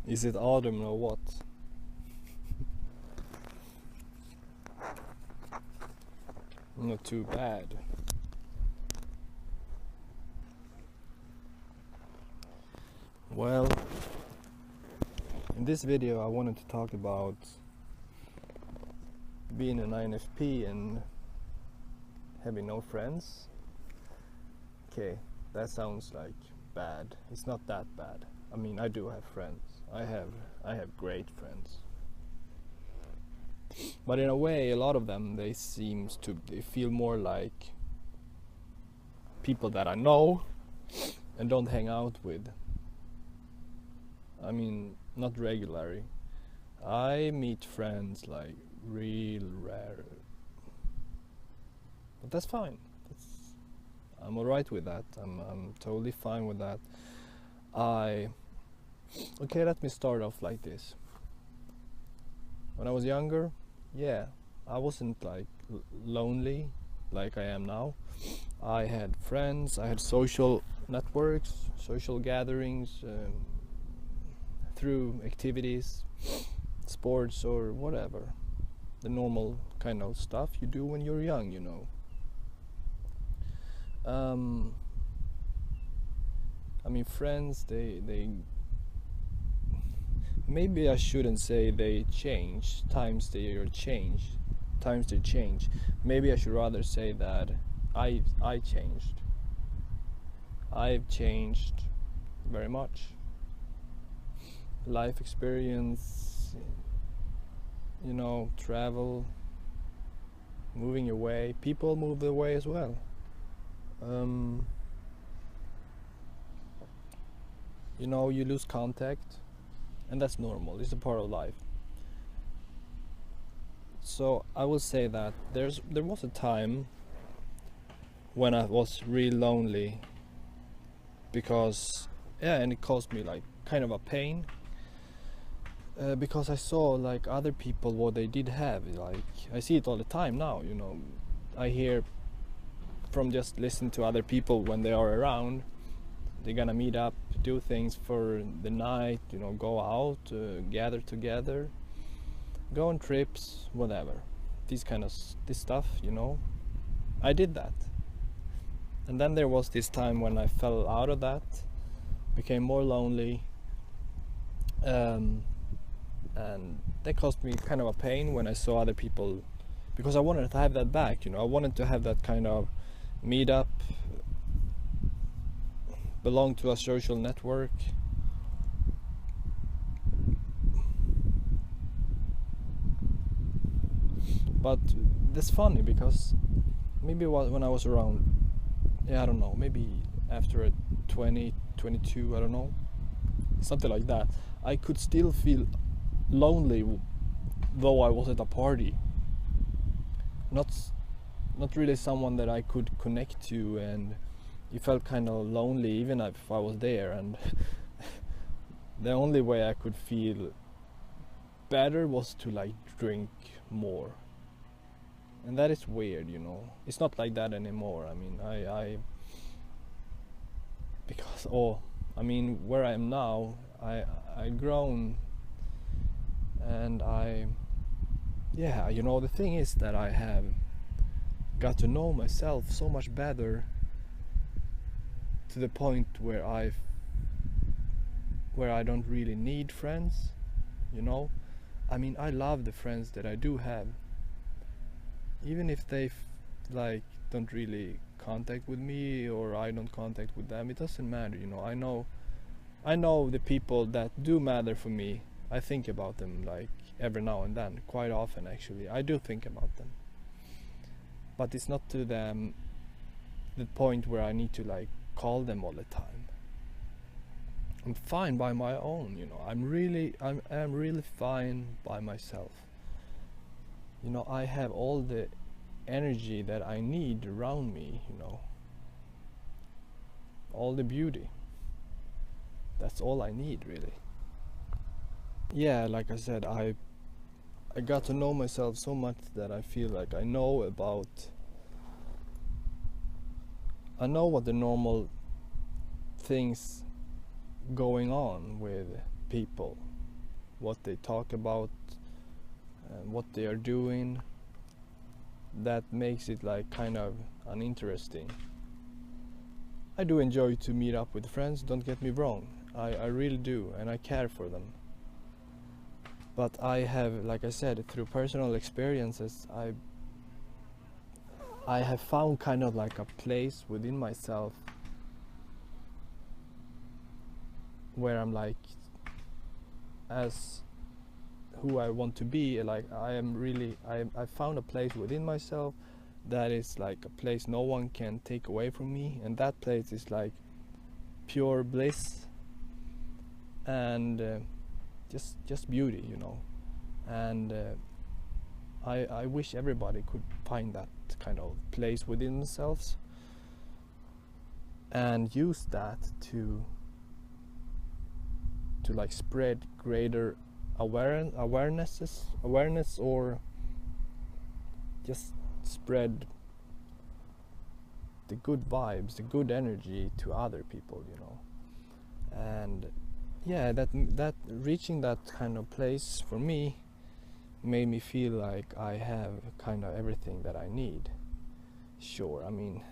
Is it autumn or what? Not too bad. Well, in this video I wanted to talk about being an INFP and having no friends. Okay, that sounds like bad. It's not that bad. I mean, I do have friends. I have great friends. But in a way, a lot of them, they feel more like people that I know and don't hang out with. I mean, not regularly. I meet friends like real rare. But that's fine. I'm alright with that. I'm totally fine with that. Okay, let me start off like this. When I was younger, yeah, I wasn't like lonely like I am now. I had friends, I had social networks, social gatherings, through activities, sports or whatever. The normal kind of stuff you do when you're young, you know. I mean, friends, they maybe I shouldn't say they change. Times they change. Maybe I should rather say that I changed. I've changed very much. Life experience, you know, travel, moving away. People move away as well. You know, you lose contact, and that's normal. It's a part of life. So I will say that there was a time when I was really lonely, because and it caused me like kind of a pain, because I saw like other people what they did have. Like I see it all the time now, you know. I hear from just listening to other people when they are around, they're gonna meet up, do things for the night, you know, go out, gather together, go on trips, whatever, this stuff, you know. I did that, and then there was this time when I fell out of that, became more lonely, and that caused me kind of a pain when I saw other people, because I wanted to have that back, you know. I wanted to have that kind of meet up, belong to a social network. But that's funny, because maybe when I was around, I don't know, maybe after 20, 22, I don't know, something like that, I could still feel lonely though I was at a party. Not really someone that I could connect to, and it felt kind of lonely even if I was there. And the only way I could feel better was to like drink more, and that is weird, you know. It's not like that anymore. I mean, because I mean, where I am now, I grown, and you know, the thing is that I have got to know myself so much better, to the point where I don't really need friends, you know. I mean, I love the friends that I do have, even if they like don't really contact with me, or I don't contact with them. It doesn't matter, you know. I know the people that do matter for me. I think about them like every now and then, quite often actually. I do think about them, but it's not to the point where I need to like call them all the time. I'm fine by my own, you know. I'm really fine by myself. You know, I have all the energy that I need around me, you know. All the beauty. That's all I need, really. Yeah, like I said, I got to know myself so much that I feel like I know what the normal things going on with people. what they talk about, what they are doing, that makes it like kind of uninteresting. I do enjoy to meet up with friends, don't get me wrong. I really do, and I care for them. But I have, like I said, through personal experiences, I have found kind of like a place within myself where I'm like, as who I want to be, like I found a place within myself that is like a place no one can take away from me, and that place is like pure bliss and just beauty, you know. And I wish everybody could find that kind of place within themselves and use that to like spread greater awareness, or just spread the good vibes, the good energy to other people, you know. And yeah, that reaching that kind of place for me made me feel like I have kind of everything that I need. Sure, I mean,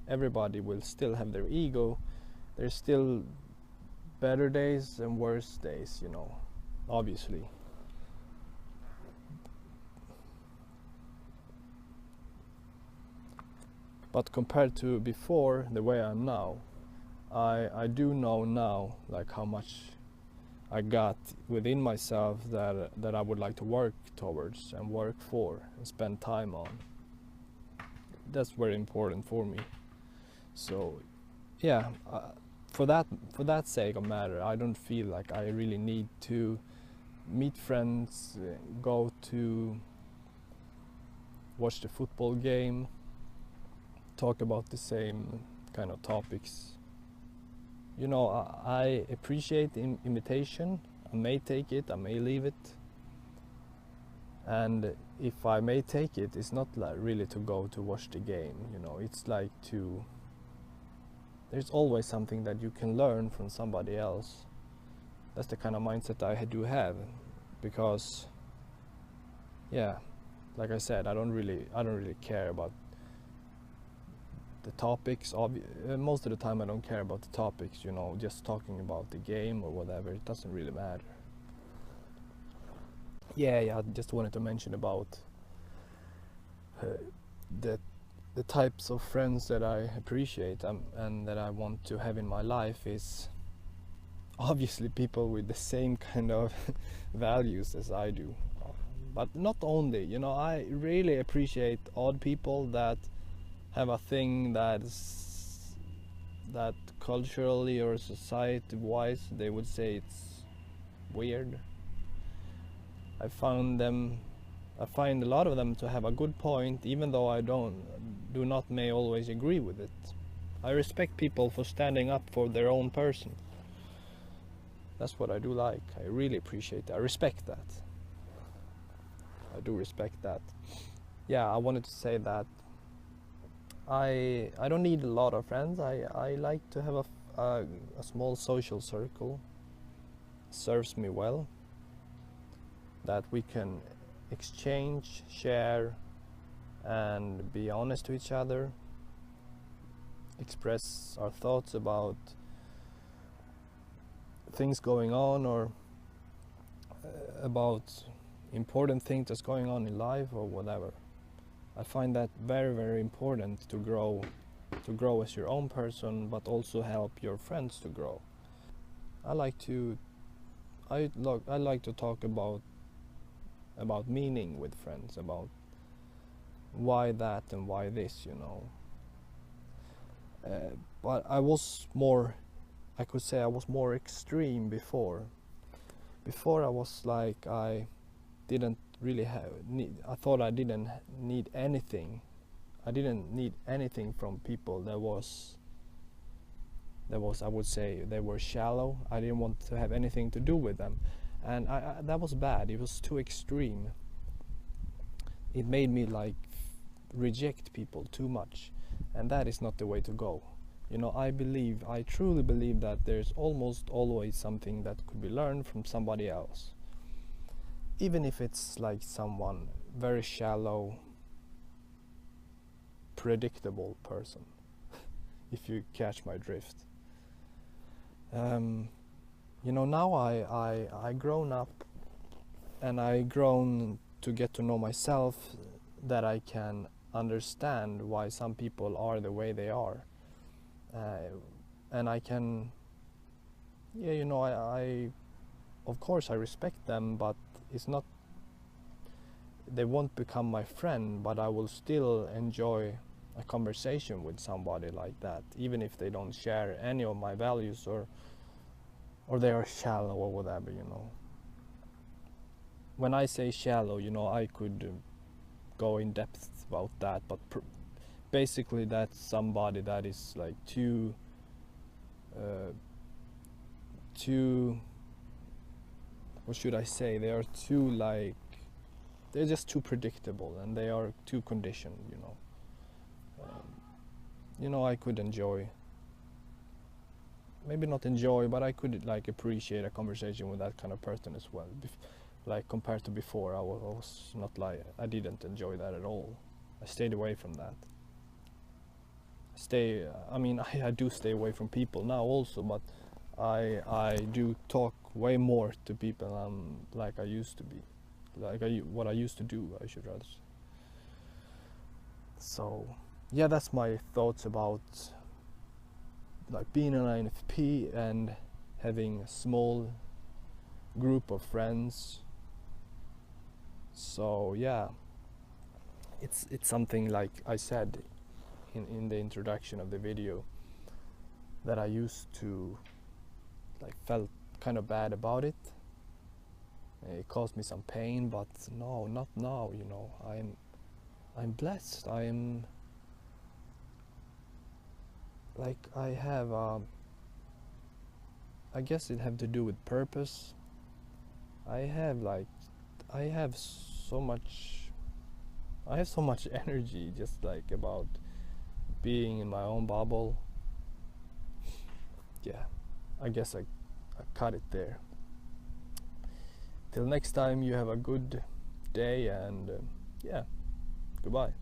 everybody will still have their ego. There's still better days and worse days, you know, obviously. But compared to before, the way I am now, I do know now like how much I got within myself that I would like to work towards and work for and spend time on. That's very important for me. So yeah, for that sake of matter, I don't feel like I really need to meet friends, go to watch the football game, talk about the same kind of topics. You know, I appreciate the invitation. I may take it, I may leave it. And if I may take it, it's not like really to go to watch the game, you know. It's like there's always something that you can learn from somebody else. That's the kind of mindset I do have, because yeah, like I said, I don't really care about the topics. Most of the time I don't care about the topics, you know, just talking about the game or whatever, it doesn't really matter. Yeah, I just wanted to mention about the types of friends that I appreciate and that I want to have in my life is obviously people with the same kind of values as I do. But not only, you know, I really appreciate odd people that have a thing that culturally or society wise they would say it's weird. I find a lot of them to have a good point, even though I do not may always agree with it. I respect people for standing up for their own person. That's what I do like. I really appreciate that. I respect that. I do respect that. Yeah, I wanted to say that I don't need a lot of friends. I like to have a small social circle. Serves me well. That we can exchange, share, and be honest to each other. Express our thoughts about things going on, or about important things that's going on in life or whatever. I find that very, very important to grow as your own person, but also help your friends to grow. I like to talk about meaning with friends, about why that and why this, you know. But I could say I was more extreme before. Before I was like, I didn't really I thought I didn't need anything. I didn't need anything from people. That was I would say they were shallow. I didn't want to have anything to do with them, and that was bad. It was too extreme. It made me like reject people too much, and that is not the way to go. You know, I truly believe that there's almost always something that could be learned from somebody else. even if it's like someone very shallow, predictable person, if you catch my drift. You know, now I grown up, and I grown to get to know myself, that I can understand why some people are the way they are, and I can, yeah, you know, I of course I respect them, but it's not, they won't become my friend, but I will still enjoy a conversation with somebody like that, even if they don't share any of my values, or they are shallow or whatever, you know. When I say shallow, you know, I could go in depth about that, but basically that's somebody that is like too what should I say, they are too like, they're just too predictable, and they are too conditioned, you know. You know, I could enjoy, maybe not enjoy, but I could like appreciate a conversation with that kind of person as well. Like compared to before, I was not like, I didn't enjoy that at all. I stayed away from that. I mean, I do stay away from people now also, but I do talk way more to people like I used to be, like what I used to do, I should rather say. So yeah, that's my thoughts about like being an INFP and having a small group of friends. So yeah, it's something like I said in the introduction of the video, that I used to like felt kind of bad about it. It caused me some pain, but no, not now, you know. I'm blessed. I'm like, I have I guess it have to do with purpose. I have so much energy, just like about being in my own bubble. Yeah, I guess I cut it there. Till next time, you have a good day, and yeah, goodbye.